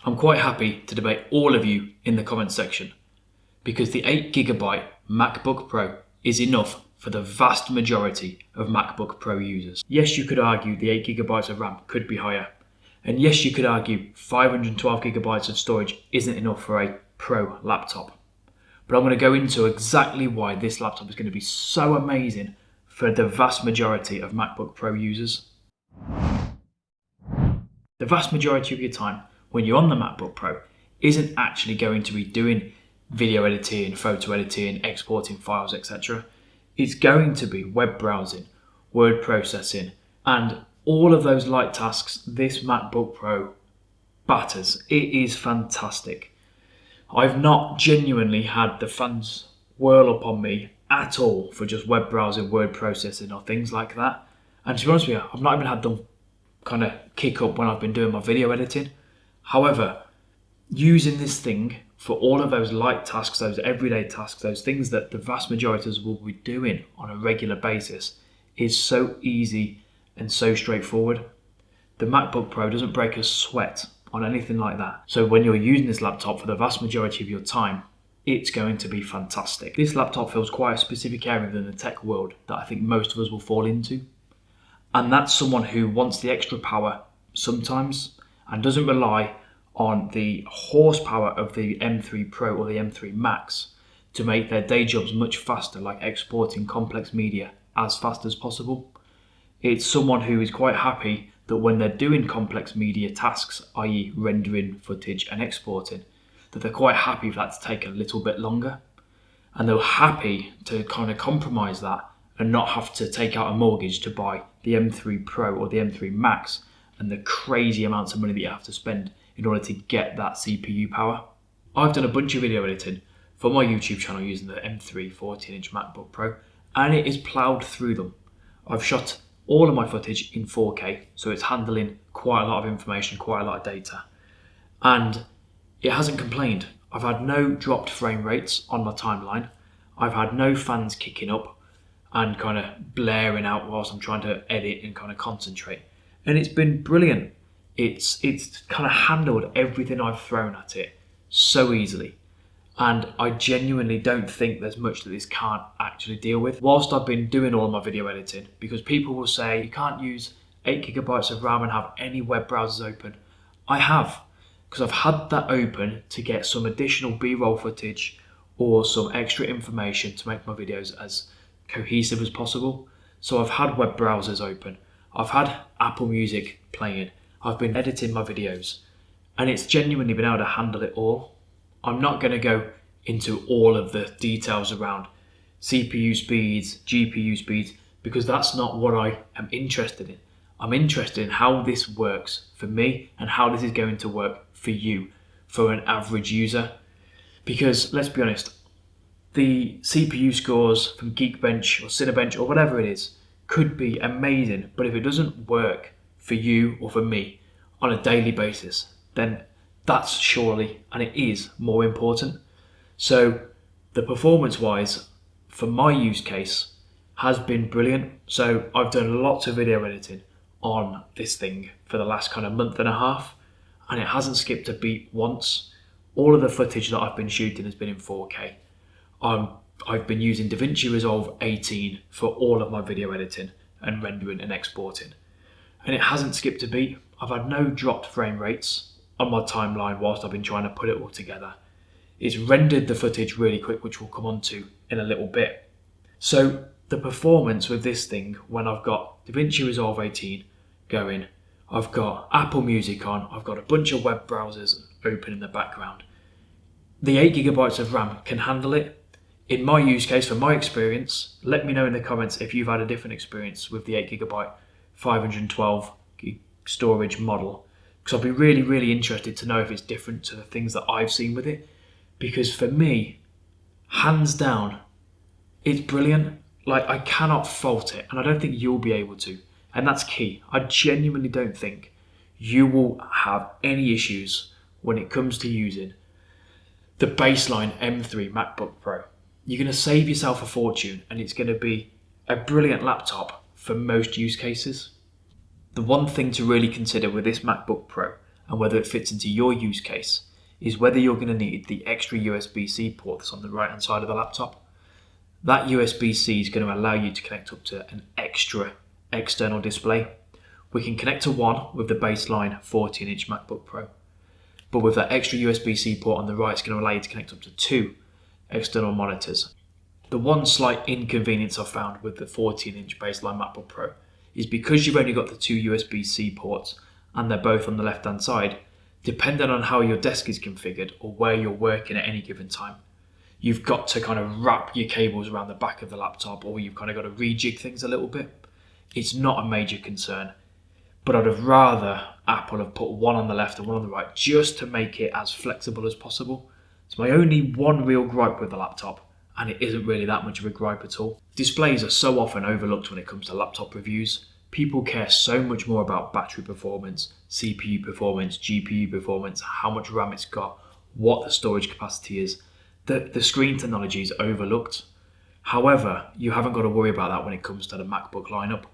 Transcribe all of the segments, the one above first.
I'm quite happy to debate all of you in the comments section, because the 8GB MacBook Pro is enough for the vast majority of MacBook Pro users. Yes, you could argue the 8GB of RAM could be higher, and yes, you could argue 512GB of storage isn't enough for a Pro laptop. But I'm going to go into exactly why this laptop is going to be so amazing for the vast majority of MacBook Pro users. The vast majority of your time when you're on the MacBook Pro isn't actually going to be doing video editing, photo editing, exporting files, etc. It's going to be web browsing, word processing, and all of those light tasks this MacBook Pro batters. It is fantastic. I've not genuinely had the fans whirl upon me at all for just web browsing, word processing, or things like that. And to be honest with you, I've not even had them kind of kick up when I've been doing my video editing. However, using this thing for all of those light tasks, those everyday tasks, those things that the vast majority of us will be doing on a regular basis is so easy and so straightforward. The MacBook Pro doesn't break a sweat on anything like that. So when you're using this laptop for the vast majority of your time, it's going to be fantastic. This laptop fills quite a specific area within the tech world that I think most of us will fall into. And that's someone who wants the extra power sometimes and doesn't rely on the horsepower of the M3 Pro or the M3 Max to make their day jobs much faster, like exporting complex media as fast as possible. It's someone who is quite happy that when they're doing complex media tasks, i.e. rendering footage and exporting, that they're quite happy for that to take a little bit longer. And they're happy to kind of compromise that and not have to take out a mortgage to buy the M3 Pro or the M3 Max and the crazy amounts of money that you have to spend in order to get that CPU power. I've done a bunch of video editing for my YouTube channel using the M3 14-inch MacBook Pro, and it is ploughed through them. I've shot all of my footage in 4K, so it's handling quite a lot of information, quite a lot of data, and it hasn't complained. I've had no dropped frame rates on my timeline. I've had no fans kicking up and kind of blaring out whilst I'm trying to edit and kind of concentrate. And it's been brilliant. It's kind of handled everything I've thrown at it so easily. And I genuinely don't think there's much that this can't actually deal with. Whilst I've been doing all my video editing, because people will say you can't use 8GB of RAM and have any web browsers open. I have, because I've had that open to get some additional B-roll footage or some extra information to make my videos as cohesive as possible. So I've had web browsers open, I've had Apple Music playing, I've been editing my videos, and it's genuinely been able to handle it all. I'm not going to go into all of the details around CPU speeds, GPU speeds, because that's not what I am interested in. I'm interested in how this works for me and how this is going to work for you, for an average user. Because let's be honest, the CPU scores from Geekbench or Cinebench or whatever it is could be amazing, but if it doesn't work for you or for me on a daily basis, then that's surely, and it is, more important. So the performance wise for my use case has been brilliant. So I've done lots of video editing on this thing for the last kind of month and a half, and it hasn't skipped a beat once. All of the footage that I've been shooting has been in 4K. I've been using DaVinci Resolve 18 for all of my video editing and rendering and exporting, and it hasn't skipped a beat. I've had no dropped frame rates on my timeline whilst I've been trying to put it all together. It's rendered the footage really quick, which we'll come on to in a little bit. So the performance with this thing, when I've got DaVinci Resolve 18 going, I've got Apple Music on, I've got a bunch of web browsers open in the background, the 8GB of RAM can handle it. In my use case, for my experience, let me know in the comments if you've had a different experience with the 8GB 512 gig storage model, because I'll be really, really interested to know if it's different to the things that I've seen with it. Because for me, hands down, it's brilliant. Like, I cannot fault it, and I don't think you'll be able to, and that's key. I genuinely don't think you will have any issues when it comes to using the baseline M3 MacBook Pro. You're going to save yourself a fortune, and it's going to be a brilliant laptop for most use cases. The one thing to really consider with this MacBook Pro, and whether it fits into your use case is whether you're going to need the extra USB-C port that's on the right hand side of the laptop. That USB-C is going to allow you to connect up to an extra external display. We can connect to one with the baseline 14-inch MacBook Pro, but with that extra USB-C port on the right, it's going to allow you to connect up to 2 external monitors. The one slight inconvenience I've found with the 14-inch baseline MacBook Pro is because you've only got the 2 USB-C ports and they're both on the left-hand side, depending on how your desk is configured or where you're working at any given time, you've got to kind of wrap your cables around the back of the laptop, or you've kind of got to rejig things a little bit. It's not a major concern, but I'd have rather Apple have put one on the left and one on the right just to make it as flexible as possible. It's my only one real gripe with the laptop, and it isn't really that much of a gripe at all. Displays are so often overlooked when it comes to laptop reviews. People care so much more about battery performance, CPU performance, GPU performance, how much RAM it's got, what the storage capacity is. The screen technology is overlooked. However, you haven't got to worry about that when it comes to the MacBook lineup.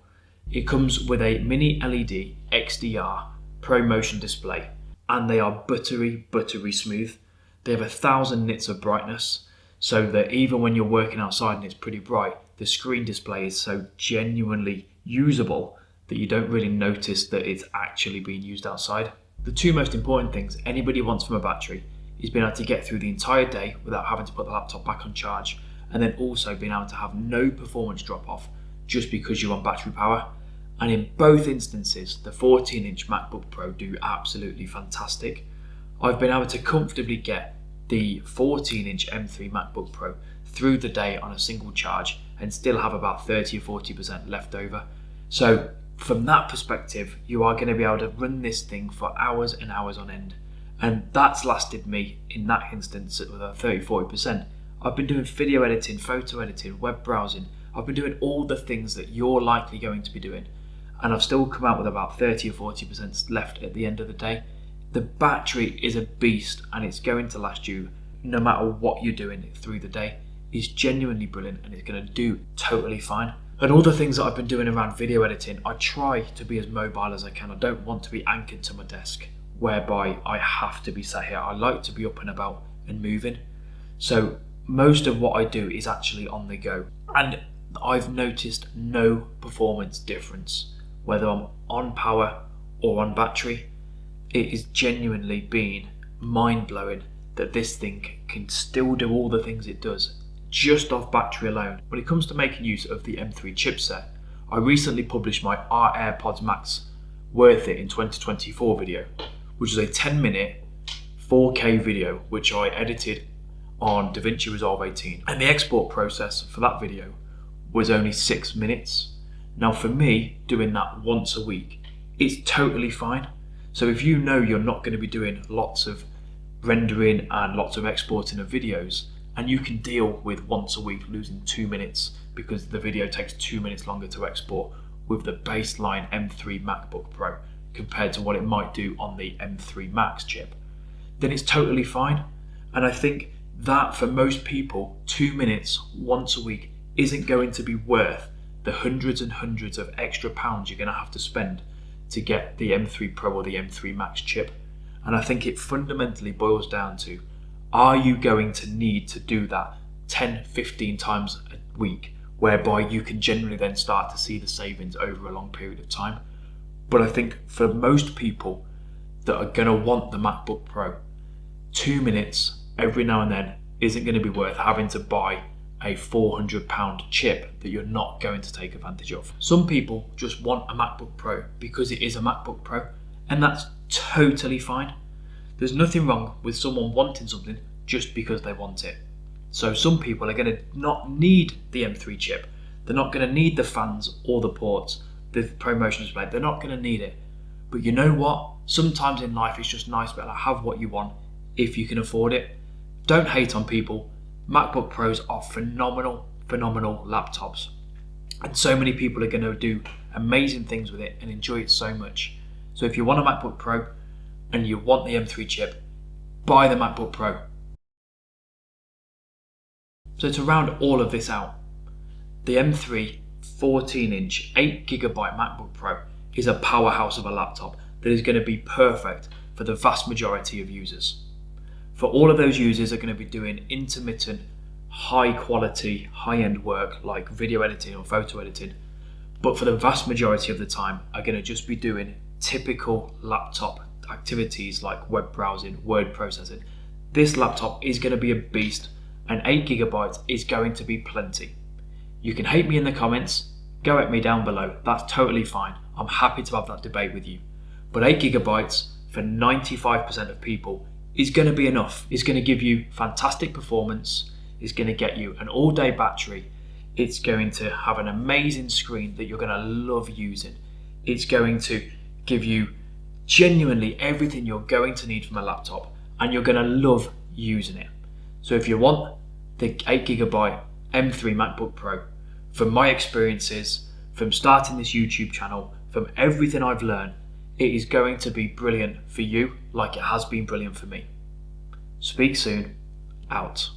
It comes with a mini LED XDR ProMotion display, and they are buttery smooth. They have 1,000 nits of brightness, so that even when you're working outside and it's pretty bright, the screen display is so genuinely usable that you don't really notice that it's actually being used outside. The two most important things anybody wants from a battery is being able to get through the entire day without having to put the laptop back on charge, and then also being able to have no performance drop off just because you're on battery power. And in both instances, the 14-inch MacBook Pro do absolutely fantastic. I've been able to comfortably get the 14-inch M3 MacBook Pro through the day on a single charge and still have about 30 or 40% left over. So from that perspective, you are going to be able to run this thing for hours and hours on end. And that's lasted me, in that instance, with a 30-40%. I've been doing video editing, photo editing, web browsing. I've been doing all the things that you're likely going to be doing. And I've still come out with about 30 or 40% left at the end of the day. The battery is a beast, and it's going to last you no matter what you're doing through the day. It's genuinely brilliant, and it's going to do totally fine. And all the things that I've been doing around video editing, I try to be as mobile as I can. I don't want to be anchored to my desk, whereby I have to be sat here. I like to be up and about and moving. So most of what I do is actually on the go. And I've noticed no performance difference, whether I'm on power or on battery. It has genuinely been mind-blowing that this thing can still do all the things it does just off battery alone. When it comes to making use of the M3 chipset, I recently published my Are AirPods Max Worth It in 2024 video, which is a 10-minute 4K video which I edited on DaVinci Resolve 18, and the export process for that video was only 6 minutes. Now for me, doing that once a week, it's totally fine. So if you know you're not going to be doing lots of rendering and lots of exporting of videos, and you can deal with once a week losing 2 minutes because the video takes 2 minutes longer to export with the baseline M3 MacBook Pro compared to what it might do on the M3 Max chip, then it's totally fine. And I think that for most people, 2 minutes once a week isn't going to be worth the hundreds and hundreds of extra pounds you're going to have to spend to get the M3 Pro or the M3 Max chip. And I think it fundamentally boils down to, are you going to need to do that 10, 15 times a week, whereby you can generally then start to see the savings over a long period of time? But I think for most people that are going to want the MacBook Pro, 2 minutes every now and then isn't going to be worth having to buy a £400 chip that you're not going to take advantage of. Some people just want a MacBook Pro because it is a MacBook Pro, and that's totally fine. There's nothing wrong with someone wanting something just because they want it. So some people are going to not need the M3 chip. They're not going to need the fans or the ports, the ProMotion display. They're not going to need it. But you know what? Sometimes in life it's just nice to be able to have what you want if you can afford it. Don't hate on people. MacBook Pros are phenomenal laptops. And so many people are going to do amazing things with it and enjoy it so much. So if you want a MacBook Pro and you want the M3 chip, buy the MacBook Pro. So to round all of this out, the M3 14-inch 8GB MacBook Pro is a powerhouse of a laptop that is going to be perfect for for the vast majority of users. For all of those users are going to be doing intermittent, high quality, high-end work like video editing or photo editing, but for the vast majority of the time are going to just be doing typical laptop activities like web browsing, word processing. This laptop is going to be a beast, and 8GB is going to be plenty. You can hate me in the comments, go at me down below, that's totally fine. I'm happy to have that debate with you. But 8GB for 95% of people is going to be enough. It's going to give you fantastic performance, it's going to get you an all-day battery, it's going to have an amazing screen that you're going to love using. It's going to give you genuinely everything you're going to need from a laptop, and you're going to love using it. So if you want the 8GB M3 MacBook Pro, from my experiences, from starting this YouTube channel, from everything I've learned, it is going to be brilliant for you like it has been brilliant for me. Speak soon. Out.